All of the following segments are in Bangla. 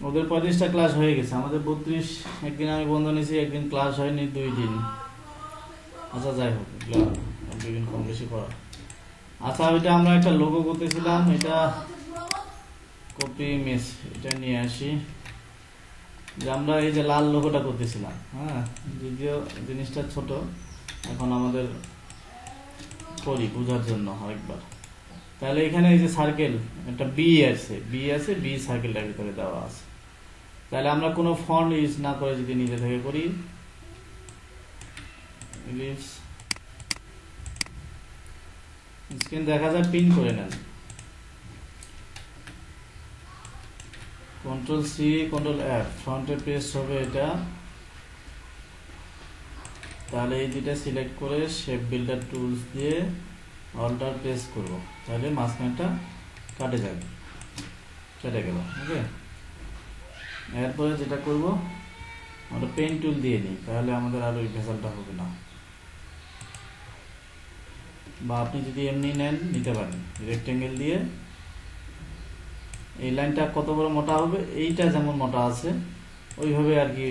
ওদের 35টা ক্লাস হয়ে গেছে, আমাদের 32। একদিন আমি বন্ধ নিয়েছি, একদিন ক্লাস হয়নি, 2 দিন। আচ্ছা যাই হোক, দুদিন কম বেশি করা। আচ্ছা, ওইটা আমরা একটা লোগো করতেছিলাম, এটা কপি মিস, এটা নিয়ে আসি। যে আমরা এই যে লাল লোগোটা করতেছিলাম, হ্যাঁ, যদিও জিনিসটা ছোট, এখন আমাদের করি বোঝার জন্য আরেকবার। তাহলে এখানে এই যে সার্কেল, একটা বি আছে, বি সার্কেলটার ভিতরে দেওয়া আছে। তাহলে আমরা কোনো ফন্ট ইউজ না করে যদি নিজে থেকে করি, স্ক্রিন দেখা যায়, পিন করে নেন, কন্ট্রোল সি কন্ট্রোল এফ, ফ্রন্টে পেস্ট হবে এটা। তাহলে এই দুটা সিলেক্ট করে শেপ বিল্ডার টুলস দিয়ে অল্টার প্রেস করব, তাহলে মাঝখানটা কেটে যাবে, কেটে গেল। ওকে, এরপরে যেটা করব, আমরা পেন টুল দিয়ে নিই, তাহলে আমাদের আর ওই ভেজালটা হবে না। বা আপনি যদি এমনি নেন, নিতে পারেন রেক্টেঙ্গেল দিয়ে। এই লাইনটা কত বড় মোটা হবে, এইটা যেমন মোটা আছে ওইভাবে আর কি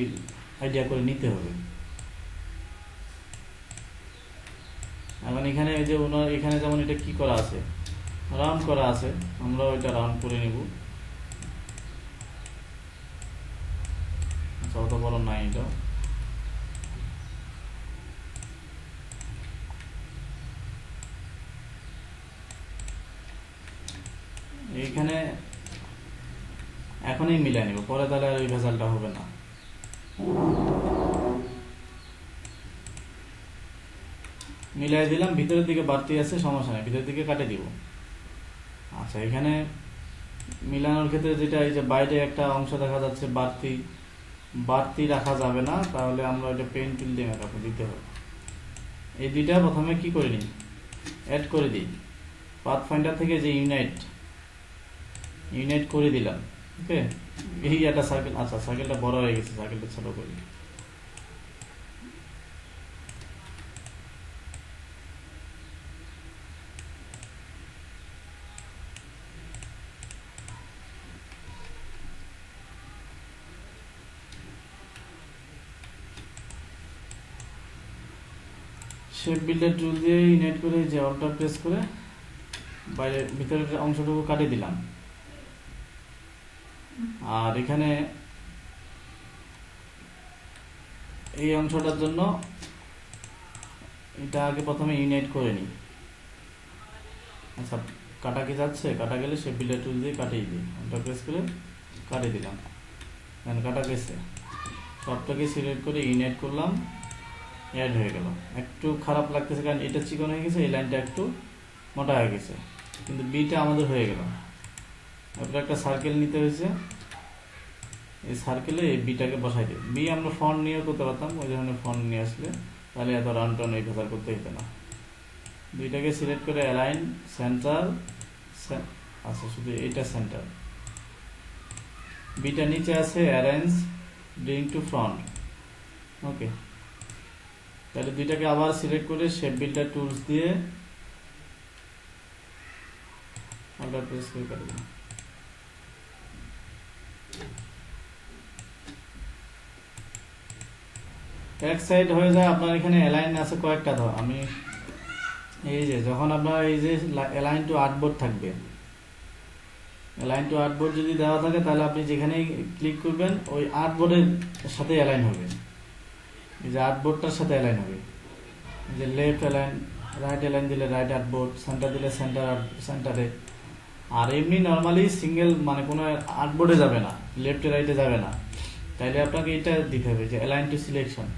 আইডিয়া করে নিতে হবে। এখন এখানে এই যে ওনার এখানে যেমন এটা কি করা আছে, রাউন্ড করা আছে, আমরা ওইটা রাউন্ড করে নেব। আচ্ছা, অত বড় নাই এটা। এইখানে এখনই মিলাই নেব, পরে তাহলে আর ওই ভেজালটা হবে না। মিলাই দিলাম, ভিতরের দিকে বাড়তি আছে, সমস্যা নেই, ভিতরের দিকে কাটে দিব। আচ্ছা, এখানে মিলানোর ক্ষেত্রে যেটা, এই যে বাইরে একটা অংশ দেখা যাচ্ছে বাড়তি রাখা যাবে না, তাহলে আমরা এটা পেন টুল দিয়ে মেকআপ দিতে হবে। এই দুইটা প্রথমে কি করে নিই, অ্যাড করে দিই। পাথ ফাইন্ডার থেকে যে ইউনাইট করে দিলাম। ওকে, এই একটা সার্কেল। আচ্ছা, সার্কেলটা বড় হয়ে গেছে, সার্কেলটা ছোট করি। শেপ বিল্ডার টুল দিয়ে ইউনাইট করে যে অল্টার প্রেস করে বাইরে ভিতরের অংশটুকু কাটিয়ে দিলাম। আর এখানে এই অংশটার জন্য এটা আগে প্রথমে ইউনাইট করে নিই। আচ্ছা, কাটা কি যাচ্ছে, কাটা গেলে শেপ বিল্ডার টুল দিয়ে কাটিয়ে দিই, অল্টার প্রেস করে কাটিয়ে দিলাম, কাটা গেছে। সবটাকে সিলেক্ট করে ইউনাইট করলাম, অ্যাড হয়ে গেল। একটু খারাপ লাগতেছে কারণ এটা চিকন হয়ে গেছে, এই লাইনটা একটু মোটা হয়ে গেছে, কিন্তু বিটা আমাদের হয়ে গেল। এরপর একটা সার্কেল নিতে হয়েছে, এই সার্কেলে এই বিটাকে বসাই দিই। বি আমরা ফন্ট নিয়েও করতে পারতাম, ওই ধরনের ফন্ট নিয়ে আসলে তাহলে এত রান টান এই ভেজাল করতে হতো না। দুইটাকে সিলেক্ট করে অ্যালাইন সেন্টার, আচ্ছা শুধু এইটা সেন্টার, বিটা নিচে আছে অ্যারেঞ্জ ব্রিং টু ফ্রন্ট। ওকে, তাহলে দুইটাকে আবার সিলেক্ট করে শেপ বিল্ডার টুলস দিয়ে অল্টার প্রেস করে কাটে দিলাম। এক সাইড হয়ে যায়। আপনার এখানে অ্যালাইন আছে কয়েকটা, ধর আমি এই যে যখন আপনার এই যে অ্যালাইন টু আর্টবোর্ড থাকবে, অ্যালাইন টু আর্টবোর্ড যদি দেওয়া থাকে তাহলে আপনি যেখানেই ক্লিক করবেন ওই আর্টবোর্ডের সাথে অ্যালাইন হবে, এই যে আর্টবোর্ডটার সাথে অ্যালাইন হবে। যে লেফট অ্যালাইন, রাইট অ্যালাইন দিলে রাইট আর্টবোর্ড, সেন্টার দিলে সেন্টারে। আর এমনি নর্মালি সিঙ্গেল মানে কোনো আর্টবোর্ডে যাবে না, লেফটে রাইটে যাবে না, তাইলে আপনাকে এটা দিতে হবে যে align two selection.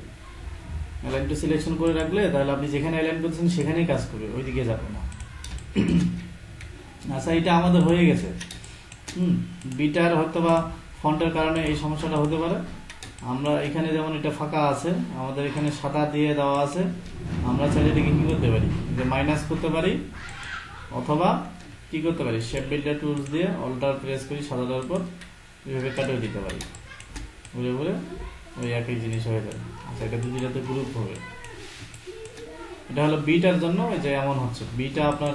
Align two selection করে রাখলে তাহলে আপনি যেখানে অ্যালাইন করছেন সেখানেই কাজ করবে, ওইদিকে যাবে না। আচ্ছা, এটা আমাদের হয়ে গেছে। বিটার হয়তো বা ফন্টের কারণে এই সমস্যাটা হতে পারে। আমরা এখানে যেমন এটা ফাঁকা আছে, আমাদের এখানে সাদা দিয়ে দেওয়া আছে, আমরা চাইলে এটাকে কি করতে পারি, যে মাইনাস করতে পারি, অথবা কি করতে পারি, শেপ বিল্ডার টুলস দিয়ে অল্টার প্রেস করি সাদাটার উপর, এইভাবে কাটিয়ে দিতে পারি, ঘুরে ঘুরে ওই একই জিনিস হয়ে যাবে। আচ্ছা, এটা দুইটাতে গ্রুপ হবে। এটা হলো বিটার জন্য, যে এমন হচ্ছে বিটা আপনার,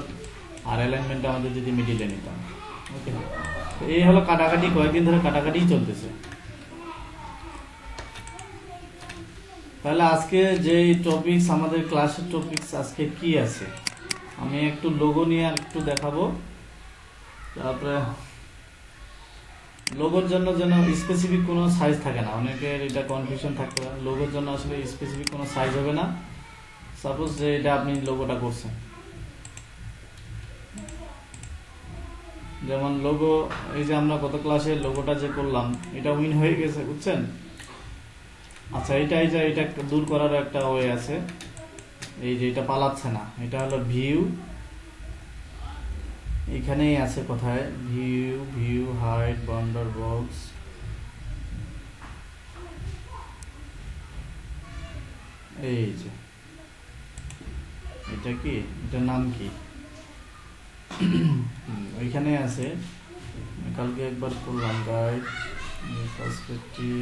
আর অ্যালাইনমেন্টটা আমাদের যদি মিডিলে নিতাম। ওকে। এই হলো কাটাকাটি, কয়েকদিন ধরে কাটাকাটি চলতেছে। তাহলে আজকে যে টপিকস, আমাদের ক্লাসের টপিকস আজকে কি আছে, আমি একটু লোগো নিয়ে আর একটু দেখাবো। তারপরে লোগোর জন্য যেন স্পেসিফিক কোনো সাইজ থাকে না, অনেকের এটা কনফিউশন থাকতে পারে। লোগোর জন্য আসলে স্পেসিফিক কোনো সাইজ হবে না। সাপোজ যে এটা আপনি লোগোটা করছেন, যেমন লোগো, এই যে আমরা গত ক্লাসে লোগোটা যে করলাম, এটা উইন হয়ে গেছে, বুঝছেন? আচ্ছা, এটা দূর করার একটা ওয়ে আছে। এই যে এটা পালাচ্ছে না, এটা হলো ভিউ, এখানেই আছে কোথায়, ভিউ হাইড বাউন্ডার বক্স, এই যে এটা কি, এটার নাম কি, ওইখানে আছে। কালকে একবার করলাম guide, perspective,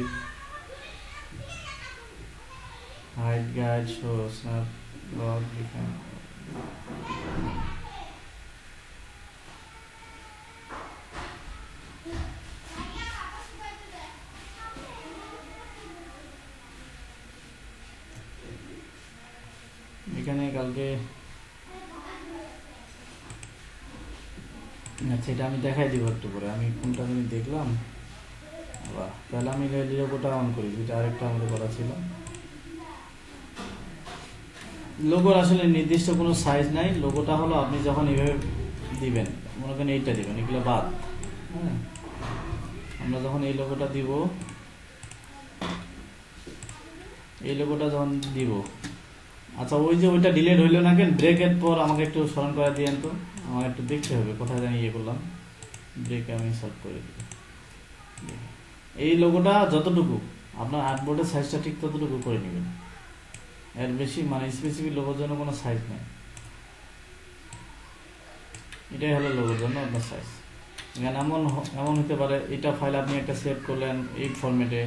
hide guide, show snap block, define. এখানে কালকে, আচ্ছা এটা আমি দেখাই দিব একটু পরে, আমি কোনটা আমি দেখলাম। তাহলে আমি লোগোটা অন করি, যেটা আরেকটা আমাদের করা ছিল। লোগোর আসলে নির্দিষ্ট কোনো সাইজ নাই। লোগোটা হলো আপনি যখন এইভাবে দিবেন, মনে করেন এইটা দিবেন, এগুলো বাদ। হ্যাঁ, আমরা যখন এই লোগোটা দিব, এই লোগোটা যখন দিব, আচ্ছা ওই যে ওইটা ডিলেট হইলো না কেন, ব্রেকের পর আমাকে একটু স্মরণ করে দিয়েন তো, আমার একটু দেখতে হবে কোথায় জানি ইয়ে করলাম। ব্রেকে আমি সলভ করে দিই। এই লোগোটা যতটুকু আপনার আর্টবোর্ডের সাইজটা ঠিক ততটুকু করে নেবেন, এর বেশি মানে স্পেসিফিক লোগোর জন্য কোনো সাইজ নেই। এটাই হলো লোগোর জন্য আপনার সাইজ। এখানে এমন হতে পারে, এটা ফাইল আপনি একটা সেভ করলেন এই ফরম্যাটে,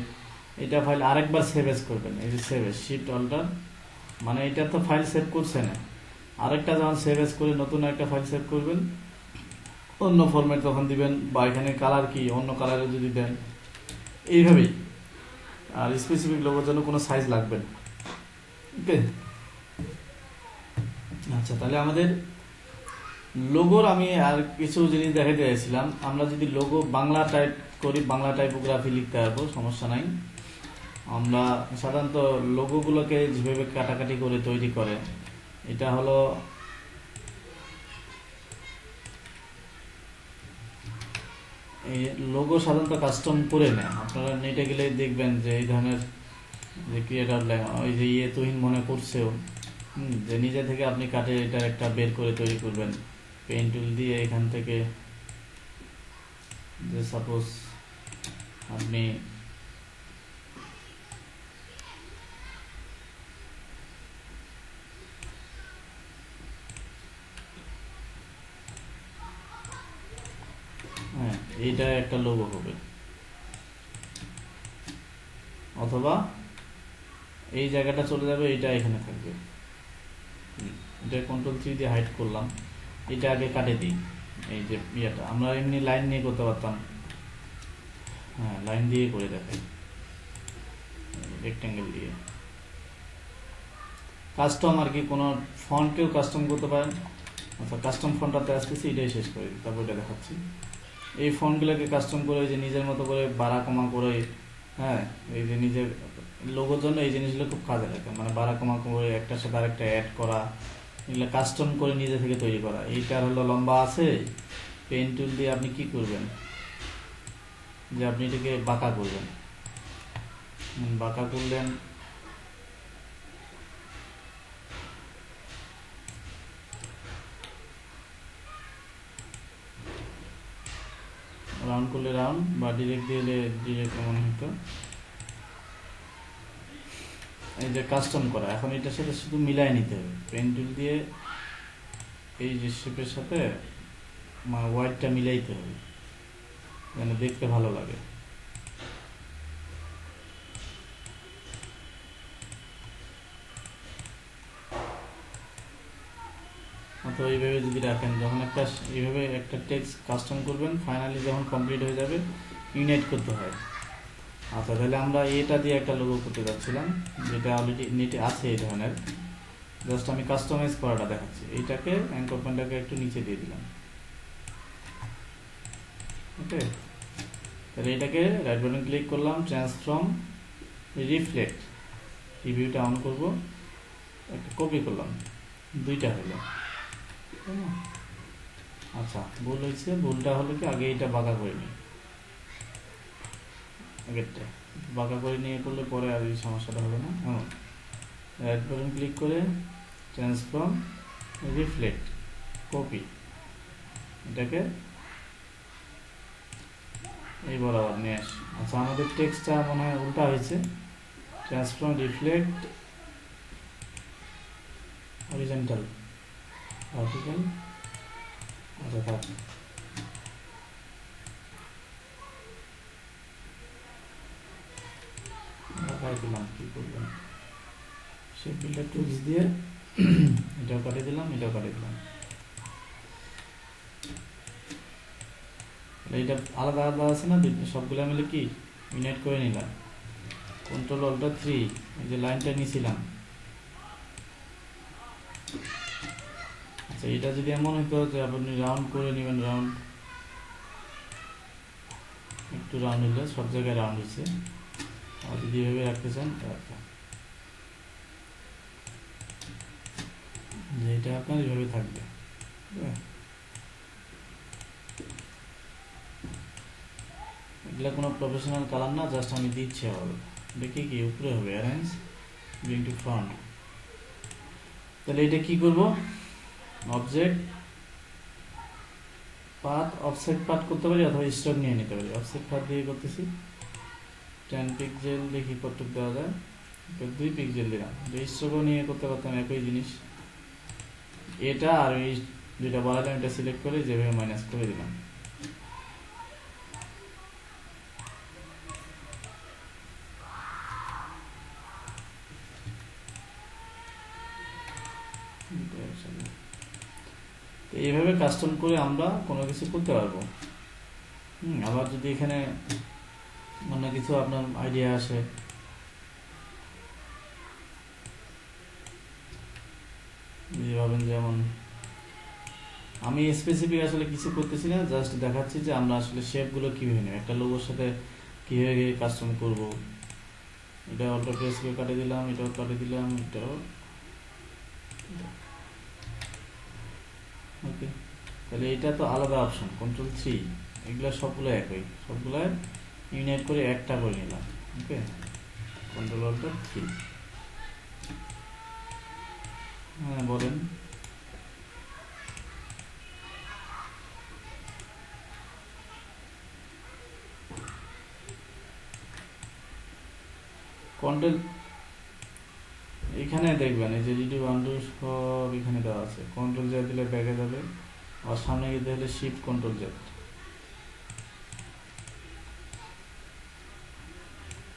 এটা ফাইল আরেকবার সেভ এস করবেন, এই যে সেভ এস, শিফট অল্টার, মানে এটা তো ফাইল সেভ করছে না, আরেকটা যখন সেভ এস করে নতুন একটা ফাইল সেভ করবেন, অন্য ফরম্যাট তখন দিবেন, বা এখানে কালার কি অন্য কালারে যদি দেন, এইভাবেই। আর স্পেসিফিক লোগোর জন্য কোনো সাইজ লাগবে না। ওকে, আচ্ছা তাহলে আমাদের লোগোর আমি আর কিছু জিনিস দেখাতে চাইছিলাম। আমরা যদি লোগো বাংলা টাইপ করি, বাংলা টাইপোগ্রাফি লিখতে পারবো, সমস্যা নাই। আমরা সাধারণত লোগোগুলোকে যেভাবে কাটাকাটি করে তৈরি করে, এটা হলো এই লোগো সাধারণত কাস্টম করে নেয়। আপনারা নেটে গেলে দেখবেন যে এই ধরনের যে ক্রিয়েটর, ওই যে তুহিন মনে করছেও, যে নিজে থেকে আপনি কাটে এটার একটা বের করে তৈরি করবেন পেন টুল দিয়ে। এখান থেকে যে সাপোজ আপনি হ্যাঁ, এইটা একটা লোগো হবে, অথবা এই জায়গাটা চলে যাবে, এটা এখানে থাকবে। এটা Ctrl+3 দিয়ে হাইড করলাম, এটা আগে কাটে দিই। এই যে ইয়েটা আমরা এমনি লাইন নিয়ে করতে পারতাম, হ্যাঁ লাইন দিয়ে করে দেখাই, রেক্টেঙ্গেল দিয়ে। কাস্টম আর কি, কোনো ফন্টকেও কাস্টম করতে পারেন। আচ্ছা, কাস্টম ফন্টটাতে আসতেছি, এটাই শেষ করে দিই, তারপর এটা দেখাচ্ছি। এই ফন্টগুলোকে কাস্টম করে যে নিজের মতো করে বাড়া কমা করে, হ্যাঁ এই যে নিজের লোগোর জন্য এই জিনিসগুলো খুব কাজে লাগে, মানে বাড়া কমা করে একটার সাথে আরেকটা অ্যাড করা, এগুলো কাস্টম করে নিজে থেকে তৈরি করা। এইটার হলো লম্বা আছে, পেন টুল দিয়ে আপনি কি করবেন, যে আপনি এটাকে বাঁকা করবেন, বাঁকা করলেন, রাউন্ড করলে রাউন্ড, বা ডিরেক্ট দিলে ডিরেক্ট মনে হতো। এই যে কাস্টম করা, এখন এটার সাথে শুধু মিলাই নিতে হবে পেন টুল দিয়ে, এই যে শেপের সাথে মানে হোয়াইটটা মিলাইতে হবে যেন দেখতে ভালো লাগে। অথবা এইভাবে যদি রাখেন, যখন এইভাবে একটা টেক্সট কাস্টম করবেন, ফাইনালি যখন কমপ্লিট হয়ে যাবে ইউনাইট করতে হয়। আচ্ছা, তাহলে আমরা এটা দিয়ে একটা লোগো করতে যাচ্ছিলাম, যেটা অলরেডি নেটে আছে এই ধরনের। জাস্ট আমি কাস্টমাইজ করাটা দেখাচ্ছি। এইটাকে অ্যাঙ্কর পয়েন্টটাকে একটু নিচে দিয়ে দিলাম। ওকে, তাহলে এটাকে রাইট বাটন ক্লিক করলাম, ট্রান্সফর্ম রিফ্লেক্ট, রিভিউটা অন করব, একটা কপি করলাম, দুইটা হলো। আচ্ছা, ভুল হয়েছে। ভুলটা হলো কি, আগে এটা বাঁকা করে নিই, আগেরটা বাঁকা করে নিয়ে করলে পরে আর এই সমস্যাটা হবে না। রাইট বাটন ক্লিক করে ট্রান্সফর্ম রিফ্লেক্ট, কপি, এটাকে এই বরাবর নিয়ে আসি। আচ্ছা, আমাদের টেক্সটটা মনে হয় উল্টা হয়েছে। Transform reflect horizontal, vertical. আচ্ছা, থাক। দিলাম, কি করবেন, শেপ বিল্ডার টুলস দিয়ে এটাও কাটিয়ে দিলাম, এটাও কাটিয়ে দিলাম। এটা আলাদা আলাদা আছে না, সবগুলো মিলে কি ইউনাইট করে নিলাম। কন্ট্রোল অল্টার 3, এই যে লাইনটা নিয়েছিলাম। আচ্ছা, এটা যদি এমন হইতো যে আপনি রাউন্ড করে নেবেন, রাউন্ড একটু রাউন্ড হলে সব জায়গায় রাউন্ড হচ্ছে। আর যদি এভাবে রাখতে চান, যে এটা আপনার এভাবে থাকবে। এগুলা কোনো প্রফেশনাল কালার না, জাস্ট আমি দিচ্ছি। আবার দেখি কি উপরে হবে, অ্যারেঞ্জ ব্রিং টু ফ্রন্ট। তাহলে এটা কি করব, অবজেক্ট পাথ, অফসেট পাথ করতে পারি, অথবা স্টক নিয়ে নিতে পারি। অফসেট পাথ দিয়ে করতেছি, 10 পিক্সেল দেখি কতটুকু দেওয়া যায়। 2 পিক্সেল দিলাম। স্টকও নিয়ে করতে পারতাম একই জিনিস। এটা আর এই যেটা বলালাম এটা সিলেক্ট করে যেভাবে মাইনাস করে দিলাম। এইভাবে কাস্টম করে আমরা কোনো কিছু করতে পারবো। আবার যদি এখানে অন্য কিছু আপনার আইডিয়া আসে, ভাবেন, যেমন আমি স্পেসিফিক আসলে কিছু করতেছি না, জাস্ট দেখাচ্ছি যে আমরা আসলে শেপগুলো কীভাবে নেব, একটা লোগোর সাথে কীভাবে কাস্টম করব। এটা অল্টো প্রেস করে কাটিয়ে দিলাম, এটাও কাটিয়ে দিলাম, এটাও। ওকে, তাহলে এটা তো আলাদা অপশন, কন্ট্রোল 3, এগুলো সবগুলো একই, সবগুলো ইউনাইট করে একটা করে নিলাম। ওকে, কন্ট্রোল অল্টো 3। হ্যাঁ, বলেন। কন্ট্রোল এখানে দেখবেন, এই যে রিডু বান্ডু সব এখানে দেওয়া আছে। কন্ট্রোল জেড দিলে ব্যাগে যাবে, আর সামনে গিয়ে হলে শিফট কন্ট্রোল জেড।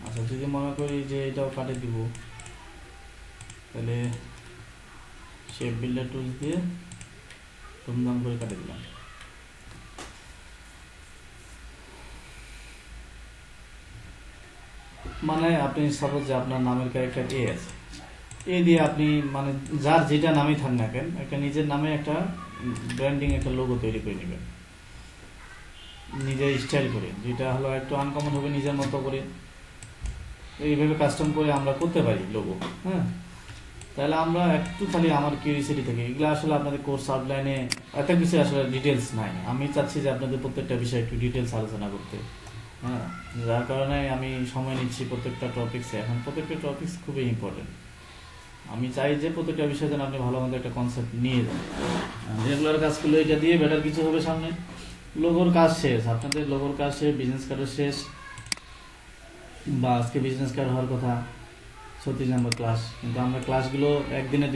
আচ্ছা, যদি মনে করি যে এটাও কাটে দিব, তাহলে শেপ বিল্ডার টুলস দিয়ে ধুমধাম করে কাটে দিলাম। মানে আপনি সাপোজ যে আপনার নামের ক্যারেক্টার এ আছে, এ দিয়ে আপনি মানে যার যেটা নামই থাক না কেন, একটা নিজের নামে একটা ব্র্যান্ডিং, একটা লোগো তৈরি করে নেবেন নিজের স্টাইল করে, যেটা হলো একটু আনকমন হবে নিজের মতো করে। এইভাবে কাস্টম করে আমরা করতে পারি লোগো। হ্যাঁ, তাহলে আমরা একটু খালি আমার কিউরিসিটি থেকে, এগুলো আসলে আপনাদের কোর্স আউটলাইনে এত কিছু আসলে ডিটেলস নাই। আমি চাচ্ছি যে আপনাদের প্রত্যেকটা বিষয়ে একটু ডিটেলস আলোচনা করতে। হ্যাঁ, যার কারণে আমি সময় নিচ্ছি প্রত্যেকটা টপিক্সে। এখন প্রত্যেকটা টপিক্স খুবই ইম্পর্টেন্ট। আমি চাই যে প্রত্যেকটা বিষয়ে যেন আপনি ভালো মতো একটা কনসেপ্ট নিয়ে যান। রেগুলার কাজ করলে এটা দিয়ে বেটার কিছু হবে সামনে। লোগোর কাজ শেষ, আপনাদের লোগোর কাজ শেষ, বিজনেস কার্ডও শেষ, বা আজকে বিজনেস কার্ড হওয়ার কথা 36 নম্বর ক্লাস, কিন্তু আমরা ক্লাসগুলো একদিনে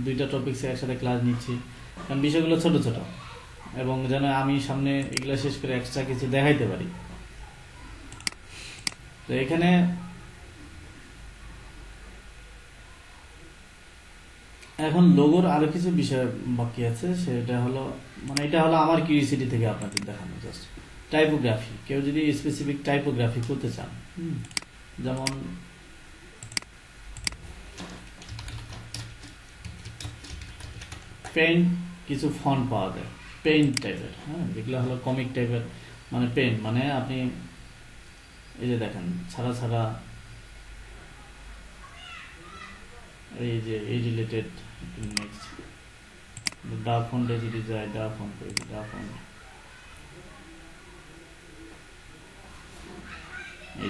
দুইটা টপিক্সে একসাথে ক্লাস নিচ্ছি, কারণ বিষয়গুলো ছোট ছোট, এবং যেন আমি সামনে এগুলো শেষ করে এক্সট্রা কিছু দেখাইতে পারি। তো এখানে এখন লোগোর আরো কিছু বিষয় বাকি আছে, সেটা হলো মানে এটা হলো আমার কিউরিসিটি থেকে আপনাদের দেখানো জাস্ট। টাইপোগ্রাফি, কেউ যদি স্পেসিফিক টাইপোগ্রাফি করতে চান, যেমন পেইন্ট কিছু ফন্ট পাওয়া যায় পেইন্ট টাইপের, হ্যাঁ, যেগুলো হলো কমিক টাইপের, মানে পেইন্ট মানে আপনি এই যে দেখেন ছাড়া ছাড়া, এই যে এই রিলেটেড নেক্সট ডা ফন্টে যদি যায়, ডা ফন্ট, এই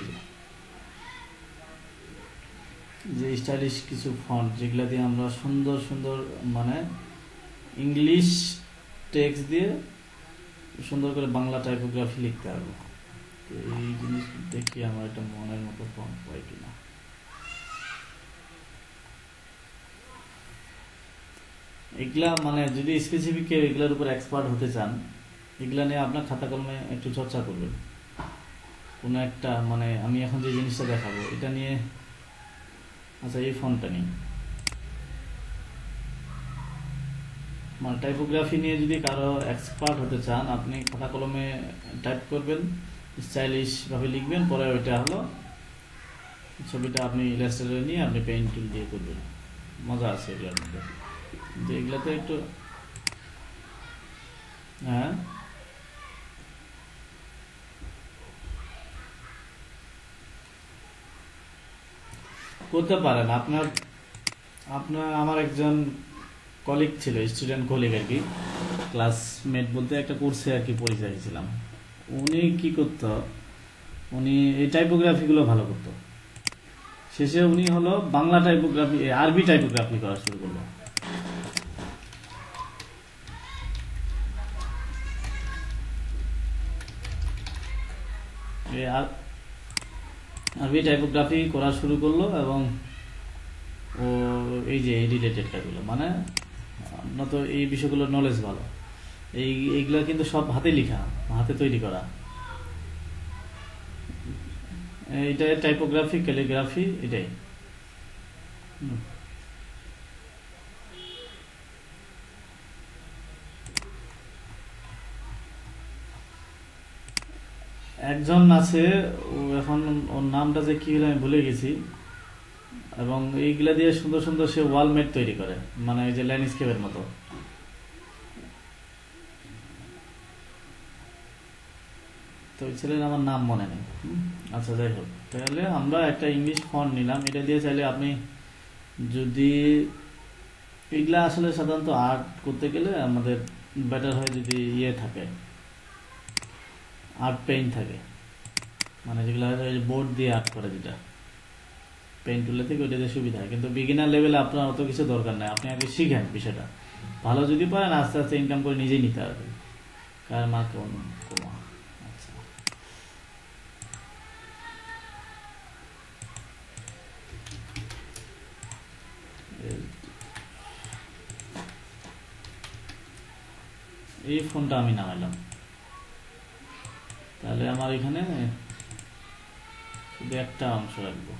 যে স্টাইলিশ কিছু ফন্ট যেগুলা দিয়ে আমরা সুন্দর সুন্দর মানে ইংলিশ টেক্সট দিয়ে সুন্দর করে বাংলা টাইপোগ্রাফি লিখতে পারবো। এই জিনিস দেখি আমার একটা মনের মতো ফন্ট পাই কিনা। এগুলা মানে যদি স্পেসিফিক কেউ এগুলোর উপর এক্সপার্ট হতে চান, এগুলা নিয়ে আপনার খাতা কলমে একটু চর্চা করবেন। কোনো একটা মানে আমি এখন যে জিনিসটা দেখাবো এটা নিয়ে, আচ্ছা এই ফন্টটা নিই, মানে টাইপোগ্রাফি নিয়ে যদি কারো এক্সপার্ট হতে চান, আপনি খাতা কলমে টাইপ করবেন, স্টাইলিশ ভাবে লিখবেন, পরে ওইটা হলো ছবিটা আপনি ইলাস্ট্রেটরে নিয়ে আপনি পেইন্ট টুল দিয়ে করবেন। মজা আছে এগুলোর মধ্যে, যে এগুলাতে একটু হ্যাঁ করতে পারেন। আপনার আপনার আমার একজন কলিগ ছিল, স্টুডেন্ট কলিগ আর কি, ক্লাসমেট বলতে একটা কোর্সে আর কি পরিচয় ছিলাম। উনি কি করতো, উনি এই টাইপোগ্রাফিগুলো ভালো করতো। শেষে উনি হলো বাংলা টাইপোগ্রাফি, আরবি টাইপোগ্রাফি করা শুরু করলো। আরবি টাইপোগ্রাফি করা শুরু করলো এবং ও এই যে রিলেটেড কাজগুলো মানে আপনার তো এই বিষয়গুলোর নলেজ ভালো, এইগুলো কিন্তু সব হাতে লেখা, হাতে তৈরি করা। এটা টাইপোগ্রাফি, ক্যালিগ্রাফি, এটাই। একজন আছে, ও এখন ওর নামটা যে কি হলো আমি ভুলে গেছি, এবং এইগুলা দিয়ে সুন্দর সুন্দর সে ওয়ালমেট তৈরি করে, মানে ওই যে ল্যান্ডস্কেপের মতো। তো ওই ছেলের আমার নাম মনে নেই। আচ্ছা যাই হোক, তাহলে আমরা একটা ইংলিশ ফন্ট নিলাম, এটা দিয়ে চাইলে আপনি যদি এগুলা আসলে সাধারণত আর্ট করতে গেলে আমাদের বেটার হয় যদি ইয়ে থাকে, আর্ট পেইন্ট থাকে, মানে যেগুলো বোর্ড দিয়ে আর্ট করে, যেটা পেইন্ট তুলে থেকে ওইটা দিয়ে সুবিধা হয়। কিন্তু বিগিনার লেভেলে আপনার অত কিছু দরকার নেই, আপনি আগে শিখেন বিষয়টা ভালো, যদি পারেন আস্তে আস্তে ইনকাম করে নিজেই নিতে পারবেন। কার মা কোন কমা। আচ্ছা এই ফোনটা আমি নামাইলাম, তাহলে আমার এখানে শুধু একটা অংশ রাখবো,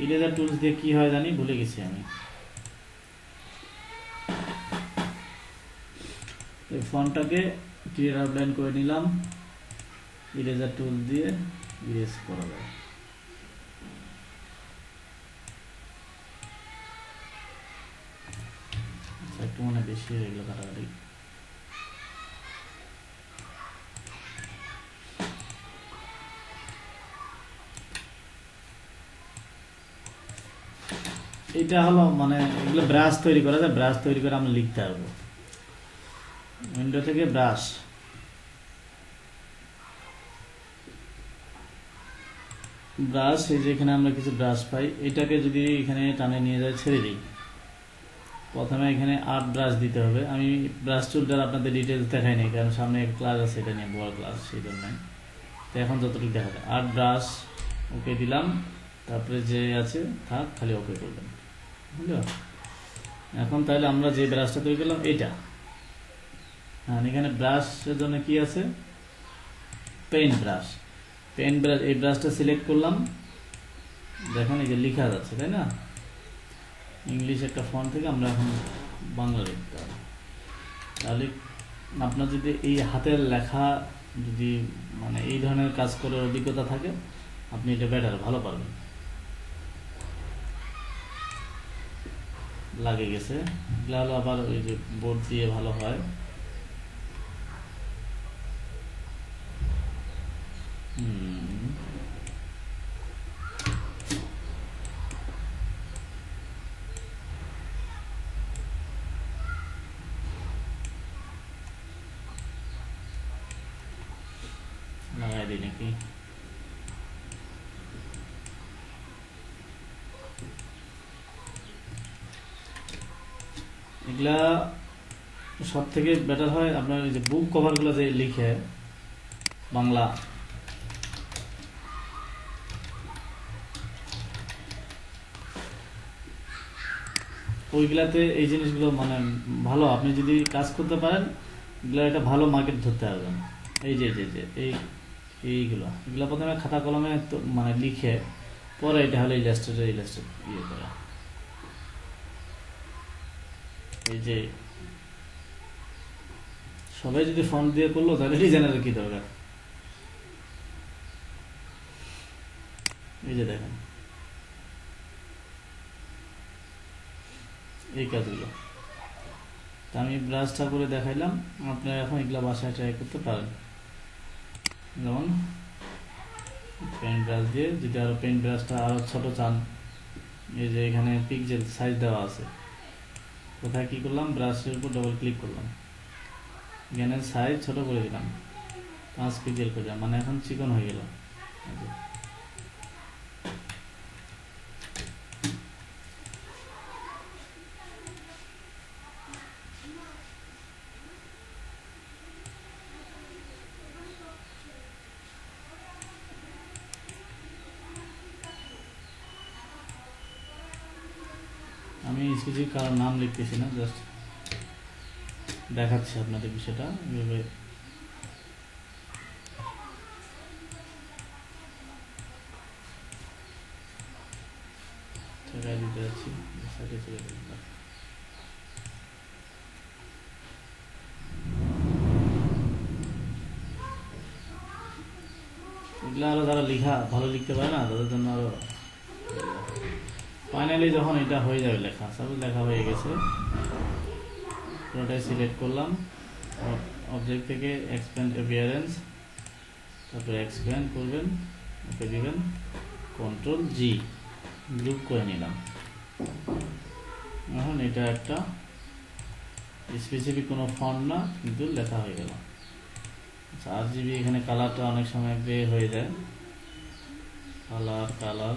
ইরেজার টুলস দিয়ে কি হয় জানি, ভুলে গেছি আমি। এই ফন্টটাকে ক্লিয়ার আউটলাইন করে নিলাম, ইরেজার টুল দিয়ে ইরেজ করা যায়। একটু মনে বেশি হয়ে গেল কাটাকাটি। এটা হলো মানে এগুলো ব্রাশ তৈরি করা যায়, ব্রাশ তৈরি করে আমরা লিখতে পারবো। উইন্ডো থেকে ব্রাশ, ব্রাশ এই যে এখানে আমরা কিছু ব্রাশ পাই, এটাকে যদি এখানে টানে নিয়ে যায়, ছেড়ে দিই, প্রথমে এখানে আর্ট ব্রাশ দিতে হবে। আমি ব্রাশ টুলটার আপনাদের ডিটেলস দেখাই নাই, কারণ সামনে একটা ক্লাস আছে এটা নিয়ে, বড় ক্লাস, সেই জন্য। তো এখন যতটুকু দেখা যায়, আর্ট ব্রাশ ওকে দিলাম, তারপরে যে আছে থাক, খালি ওকে করবেন, বুঝলো? এখন তাহলে আমরা যে ব্রাশটা তৈরি করলাম এটা, হ্যাঁ এখানে ব্রাশের জন্য কি আছে, পেইন্ট ব্রাশ। পেইন্ট ব্রাশ, এই ব্রাশটা সিলেক্ট করলাম, দেখেন এই যে লেখা যাচ্ছে, তাই না? ইংলিশ একটা ফন্ট থেকে আমরা এখন বাংলা লিখতে হবে। তাহলে আপনার যদি এই হাতের লেখা যদি মানে এই ধরনের কাজ করার অভিজ্ঞতা থাকে, আপনি এটা বেটার ভালো পারবেন। লাগে গেছে, এগুলো হলো আবার ওই যে বোর্ড দিয়ে ভালো হয়। লাগাই দিই নাকি? এগুলা সব থেকে বেটার হয় আপনার এই যে বুক কভারগুলো যে লিখে বাংলা, ওইগুলাতে এই জিনিসগুলো মানে ভালো, আপনি যদি কাজ করতে পারেন এগুলো একটা ভালো মার্কেট ধরতে পারবেন। এই যে যে যে এইগুলো এগুলো প্রথমে খাতা কলমে মানে লিখে পরে এটা হলো ইলাস্ট্রেটর ইয়ে করা। এই যে সবাই যদি ফন্ট দিয়ে করলো তাহলে ডিজাইনারের কি দরকার? এই যে দেখেন এই কাজগুলো তা আমি ব্রাশটা করে দেখাইলাম, আপনারা এখন এগুলা বাসায় ট্রাই করতে পারেন। যেমন পেন ব্রাশ দিয়ে যদি আরো পেন ব্রাশটা আরো ছোট চান, এই যে এখানে পিক্সেল সাইজ দেওয়া আছে, কোথায় কি করলাম, ব্রাশের উপর ডবল ক্লিক করলাম, এখানে সাইজ ছোট করে দিলাম 5 পিক্সেল করে, মানে এখন চিকন হয়ে গেল। আমি স্পেসিফিক কারোর নাম লিখতেছি না, জাস্ট দেখাচ্ছি আপনাদের বিষয়টা এইভাবে। দিতে যাচ্ছি সাইডে চলে যাবেন। এগুলো আরো যারা লেখা ভালো লিখতে পারে না তাদের জন্য আরো। ফাইনালি যখন এটা হয়ে যাবে লেখা, সাপোজ লেখা হয়ে গেছে, পুরোটাই সিলেক্ট করলাম, অবজেক্ট থেকে এক্সপ্যান্ড অ্যাপিয়ারেন্স, তারপরে এক্সপ্যান্ড করবেন, ওকে দিবেন, কন্ট্রোল জি, গ্রুপ করে নিলাম। এখন এটা একটা স্পেসিফিক কোনো ফন্ট না, কিন্তু লেখা হয়ে গেল। আচ্ছা, RGB এখানে কালারটা অনেক সময় গ্রে হয়ে যায়, কালার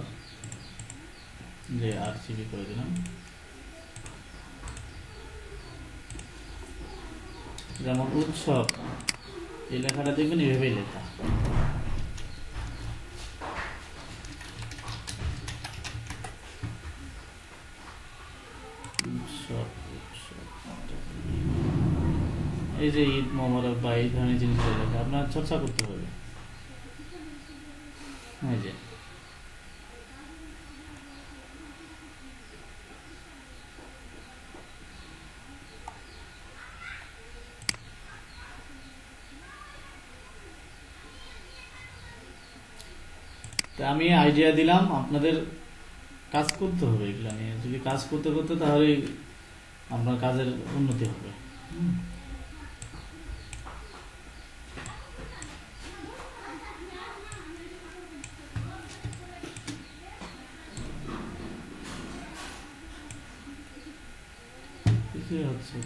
যে RGB করে দিলাম। যেমন উৎসব, এই লেখাটা দেখবেন এভাবেই লেখা। এই যে ঈদ মোবারক বা এই ধরনের জিনিসগুলো লেখা আপনার চর্চা করতে হবে। এই যে আমি আইডিয়া দিলাম, আপনাদের কাজ করতে হবে এগুলো নিয়ে। যদি কাজ করতে করতে তাহলে আপনার কাজের উন্নতি হবে। হচ্ছে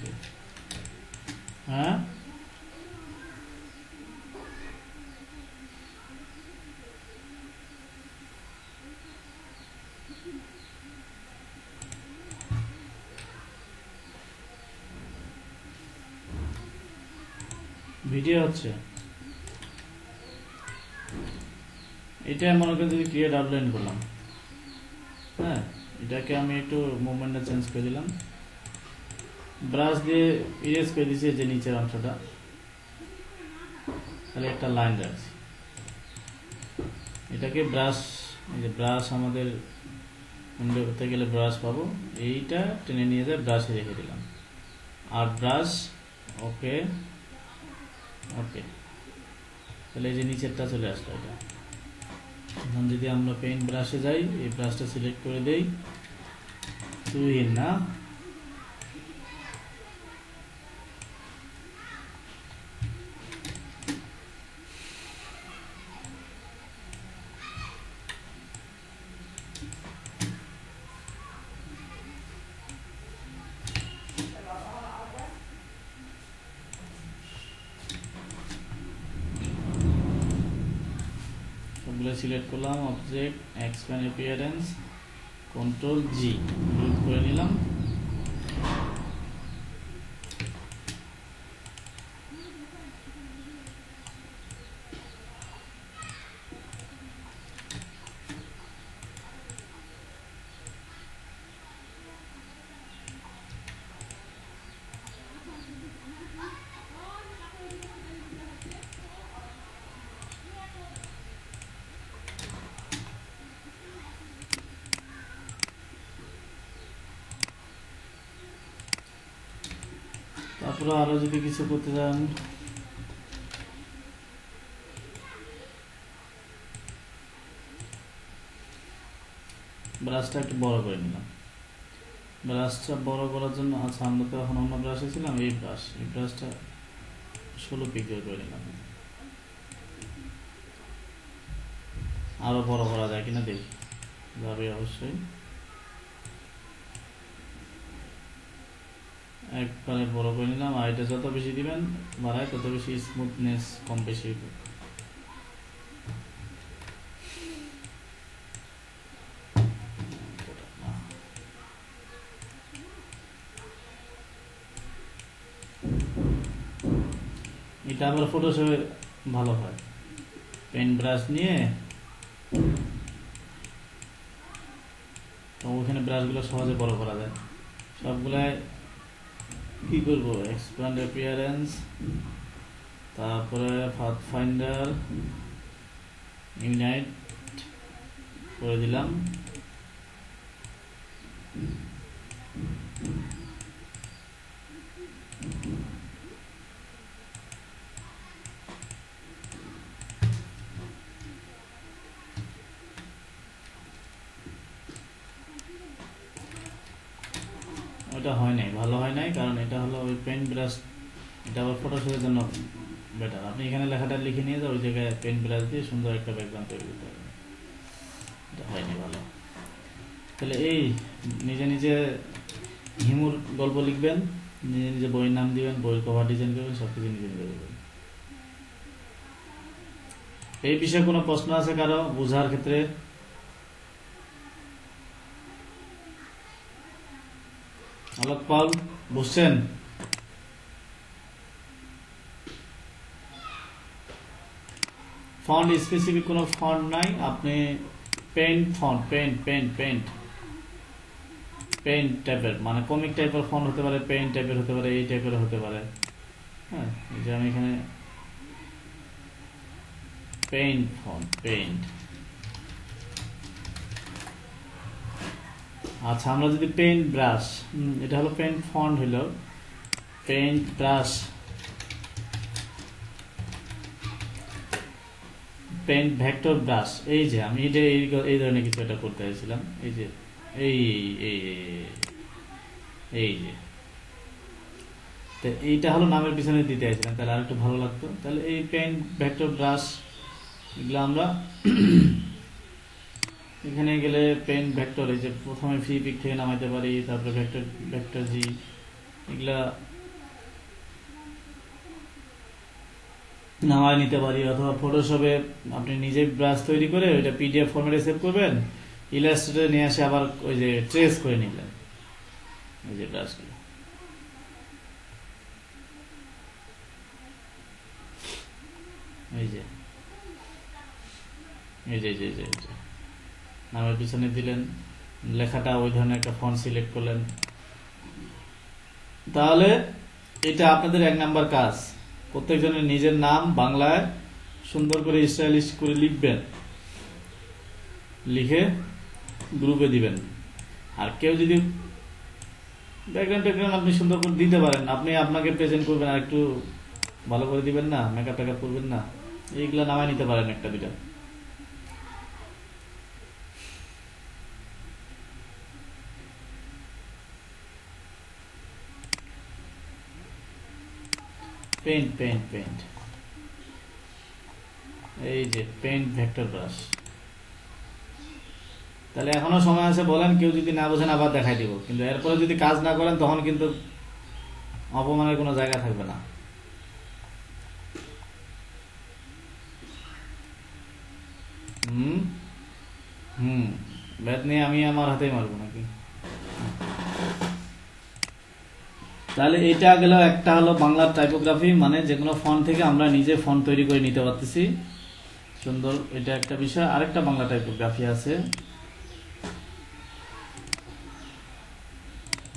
হ্যাঁ, ভিডিও হচ্ছে এটা মনে করেন যদি ক্রিয়েট আউটলাইন করলাম, হ্যাঁ, এটাকে আমি একটু মুভমেন্টটা চেঞ্জ করে দিলাম, ব্রাশ দিয়ে ইরেজ করে দিয়েছি যে নিচের অংশটা, তাহলে একটা লাইন রাখছি। এটাকে ব্রাশ, এই যে ব্রাশ আমাদের উইন্ডোতে গেলে ব্রাশ পাবো, এইটা টেনে নিয়ে যায় ব্রাশে রেখে দিলাম, আর ব্রাশ ওকে ওকে, তাহলে এই যে নিচেরটা চলে আসলো এটা। এখন যদি আমরা পেইন্ট ব্রাশে যাই, এই ব্রাশটা সিলেক্ট করে দেই, তুহিন না, সবগুলো সিলেক্ট করলাম, অবজেক্ট এক্সপ্যান্ড অ্যাপিয়ারেন্স, কন্ট্রোল জি গ্রুপ করে নিলাম। তারপরে আরো যদি কিছু করতে চান, ব্রাশটা একটু বড় করে নিলাম। ব্রাশটা বড় করার জন্য, আচ্ছা আমরা তো এখন অন্য ব্রাশে ছিলাম, এই ব্রাশটা 16 পিক্সেল করে নিলাম। আরো বড় করা যায় কিনা দেখি, যাবে অবশ্যই। একবারে বড় করে নিলাম, আর এটা যত বেশি দিবেন বাড়ায় তত বেশি স্মুথনেস কম বেশি হবে। এটা আবার ফটোশপে ভালো হয়, পেন ব্রাশ নিয়ে তো ওখানে ব্রাশগুলো সহজে বড় করা যায়। সবগুলাই কি করব, এক্সপ্যান্ড অ্যাপিয়ারেন্স, তারপরে পাথফাইন্ডার ইউনাইট করে দিলাম। ওটা হয় নাই, ভালো হয় নাই, কারণ এটা হলো ওই পেন ব্রাশ, এটা আবার ফটোশপের জন্য বেটার। আপনি এখানে লেখাটা লিখে নিয়ে যাও, ওই জায়গায় পেন ব্রাশ দিয়ে সুন্দর একটা ব্যাকগ্রাউন্ড তৈরি করতে হবে। এটা হয়নি ভালো। তাহলে এই নিজে নিজে হিমুর গল্প লিখবেন, নিজে নিজে বইয়ের নাম দিবেন, বইয়ের কভার ডিজাইন করবেন, সব কিছু নিজে নিজে করবেন। এই বিষয়ে কোনো প্রশ্ন আছে কারো বোঝার ক্ষেত্রে? আলোক পাল, বুঝছেন? ফন্ট স্পেসিফিক কোনো ফন্ট নাই, আপনি পেন্ট ফন্ট, পেন্ট টাইপের, মানে কমিক টাইপের ফন্ট হতে পারে, পেন্ট টাইপের হতে পারে, এই টাইপের হতে পারে। হ্যাঁ, এই যে আমি এখানে পেন্ট ফন্ট, পেন্ট। আচ্ছা, আমরা যদি পেন্ট ব্রাশ, এটা হলো পেন্ট ফন্ট, হলো paint brush, paint vector brush. এই যে আমি এটা এই ধরনের কিছু একটা করতে চাইছিলাম, এই যে এই এই এই যে, তো এইটা হলো নামের পিছনে দিতে চাইছিলাম, তাহলে আর একটু ভালো লাগতো। তাহলে এই পেন্ট ভেক্টর ব্রাশ এগুলো আমরা এখানে গেলে পেন্ট ভেক্টর, এই যে প্রথমে ফ্রি পিক থেকে নামাইতে পারি, তারপরে ভেক্টর জি, এগুলা নামায় নিতে পারি। অথবা ফটোশপে আপনি নিজে ব্রাশ তৈরি করে ওইটা পিডিএফ ফরম্যাটে সেভ করবেন, ইলাস্ট্রেটরে নিয়ে আসে আবার ওই যে ট্রেস করে নিলেন এই যে ব্রাশগুলো। এই যে এই যে এই যে নামের পিছনে দিলেন, লেখাটা ওই ধরনের একটা ফন্ট সিলেক্ট করলেন। তাহলে এটা আপনাদের 1 নাম্বার কাজ, প্রত্যেকজনের নিজের নাম বাংলায় সুন্দর করে স্টাইলিশ করে লিখবেন, লিখে গ্রুপে দিবেন। আর কেউ যদি ব্যাকগ্রাউন্ড আপনি সুন্দর করে দিতে পারেন, আপনি আপনাকে প্রেজেন্ট করবেন আর একটু ভালো করে দিবেন না, মেকআপ টেকআপ করবেন না, এইগুলো নামায় নিতে পারেন একটা দুটা। পেইন্ট পেইন্ট পেইন্ট, এই যে পেইন্ট ভেক্টর ব্রাশ। তাহলে এখনো সময় আছে, বলেন, কেউ যদি না বোঝেন আবার দেখাই দিব, কিন্তু এরপরে যদি কাজ না করেন তখন কিন্তু অপমানের কোনো জায়গা থাকবে না। হুম হুম ব্যাট নিয়ে আমি আমার হাতেই মারবো নাকি? তাহলে এটা গেল একটা, হলো বাংলার টাইপোগ্রাফি, মানে যে কোনো ফন্ট থেকে আমরা নিজে ফন্ট তৈরি করে নিতে পারতেছি সুন্দর, এটা একটা বিষয়। আরেকটা বাংলা টাইপোগ্রাফি আছে,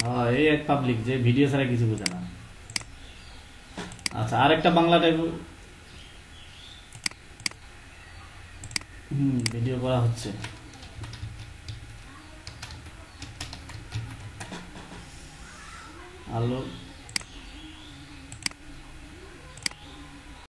হ্যাঁ, এই এক পাবলিক যে ভিডিও ছাড়া কিছু বোঝে না। আচ্ছা, আরেকটা বাংলা টাইপ, ভিডিও করা হচ্ছে। আলো